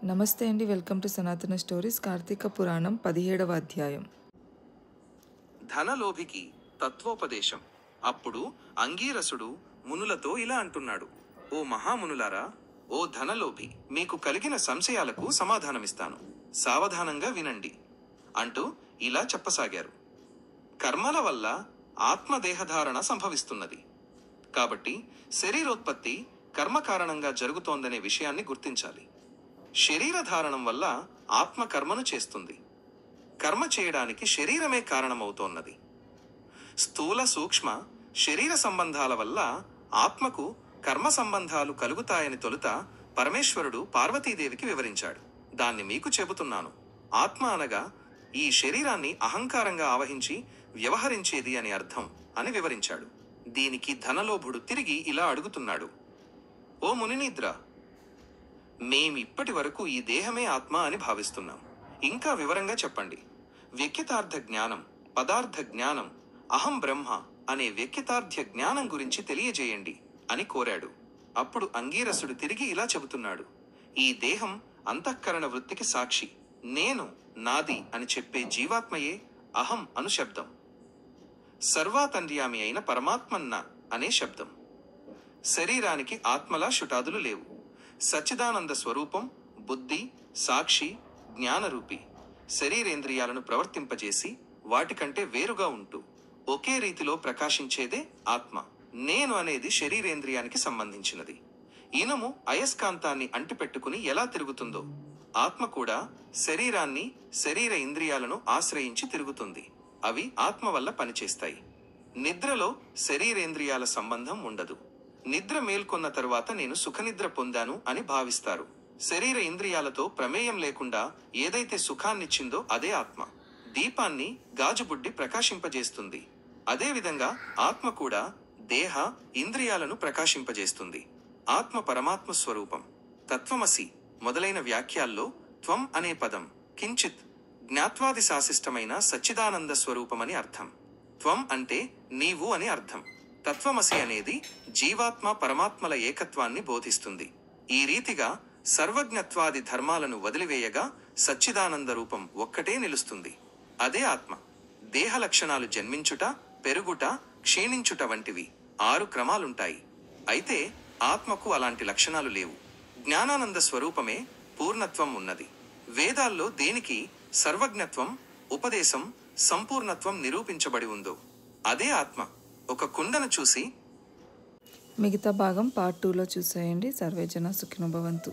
నమస్తే అండి, welcome to సనాతన స్టోరీస్. కార్తీక పురాణం 17వ అధ్యాయం. ధనలోభికి తత్వోపదేశం. అప్పుడు అంగీరసుడు మునులతో ఇలా అంటున్నాడు: ఓ మహామునులారా, ఓ ధనలోభి, మీకు కలిగిన సంశయాలకు సమాధానమిస్తాను, సావధానంగా వినండి అంటూ ఇలా చెప్పసాగారు. కర్మల వల్ల ఆత్మదేహధారణ సంభవిస్తున్నది. కాబట్టి శరీరోత్పత్తి కర్మకారణంగా జరుగుతోందనే విషయాన్ని గుర్తించాలి. శరీరధారణం వల్ల ఆత్మ కర్మను చేస్తుంది. కర్మ చేయడానికి శరీరమే కారణమవుతోన్నది. స్థూల సూక్ష్మ శరీర సంబంధాల వల్ల ఆత్మకు కర్మ సంబంధాలు కలుగుతాయని తొలుత పరమేశ్వరుడు పార్వతీదేవికి వివరించాడు. దాన్ని మీకు చెబుతున్నాను. ఆత్మ అనగా ఈ శరీరాన్ని అహంకారంగా ఆవహించి వ్యవహరించేది అని అర్థం అని వివరించాడు. దీనికి ధనలోభుడు తిరిగి ఇలా అడుగుతున్నాడు: ఓ మునినిద్ర, మేమిప్పటి వరకు ఈ దేహమే ఆత్మ అని భావిస్తున్నాం. ఇంకా వివరంగా చెప్పండి. వ్యక్తితార్థ జ్ఞానం, పదార్థ జ్ఞానం, అహం బ్రహ్మ అనే వ్యక్తితార్థ జ్ఞానం గురించి తెలియజేయండి అని కోరాడు. అప్పుడు అంగీరసుడు తిరిగి ఇలా చెబుతున్నాడు: ఈ దేహం అంతఃకరణ వృత్తికి సాక్షి. నేను, నాది అని చెప్పే జీవాత్మయే అహం అను శబ్దం. సర్వాతంర్యామి అయిన పరమాత్మన్న అనే శబ్దం. శరీరానికి ఆత్మలా శుటాదులు లేవు. సచ్చిదానంద స్వరూపం, బుద్ధి, సాక్షి, జ్ఞానరూపి. శరీరేంద్రియాలను ప్రవర్తింపజేసి వాటికంటే వేరుగా ఉంటూ ఒకే రీతిలో ప్రకాశించేదే ఆత్మ. నేను అనేది శరీరేంద్రియానికి సంబంధించినది. ఇనుము అయస్కాంతాన్ని అంటిపెట్టుకుని ఎలా తిరుగుతుందో ఆత్మ కూడా శరీరాన్ని, శరీర ఇంద్రియాలను ఆశ్రయించి తిరుగుతుంది. అవి ఆత్మ వల్ల పనిచేస్తాయి. నిద్రలో శరీరేంద్రియాల సంబంధం ఉండదు. నిద్ర మేల్కొన్న తరువాత నేను సుఖనిద్ర పొందాను అని భావిస్తారు. శరీర ఇంద్రియాలతో ప్రమేయం లేకుండా ఏదైతే సుఖాన్నిచ్చిందో అదే ఆత్మ. దీపాన్ని గాజుబుడ్డి ప్రకాశింపజేస్తుంది. అదేవిధంగా ఆత్మ కూడా దేహ, ఇంద్రియాలను ప్రకాశింపజేస్తుంది. ఆత్మ పరమాత్మ స్వరూపం. తత్వమసి మొదలైన వ్యాఖ్యాల్లో త్వం అనే పదం కించిత్ జ్ఞాత్వాది శాసిష్టమైన సచ్చిదానంద స్వరూపమని అర్థం. త్వం అంటే నీవు అని అర్థం. తత్వమసి అనేది జీవాత్మ పరమాత్మల ఏకత్వాన్ని బోధిస్తుంది. ఈ రీతిగా సర్వజ్ఞత్వాది ధర్మాలను వదిలివేయగా సచ్చిదానంద రూపం ఒక్కటే నిలుస్తుంది. అదే ఆత్మ. దేహ లక్షణాలు జన్మించుట, పెరుగుట, క్షీణించుట వంటివి 6 క్రమాలుంటాయి. అయితే ఆత్మకు అలాంటి లక్షణాలు లేవు. జ్ఞానానంద స్వరూపమే పూర్ణత్వం ఉన్నది. వేదాల్లో దేనికి సర్వజ్ఞత్వం, ఉపదేశం, సంపూర్ణత్వం నిరూపించబడి ఉందో అదే ఆత్మ. ఒక కుండను చూసి మిగతా భాగం పార్ట్ 2లో చూసేయండి. సర్వేజన సుఖినో భవంతు.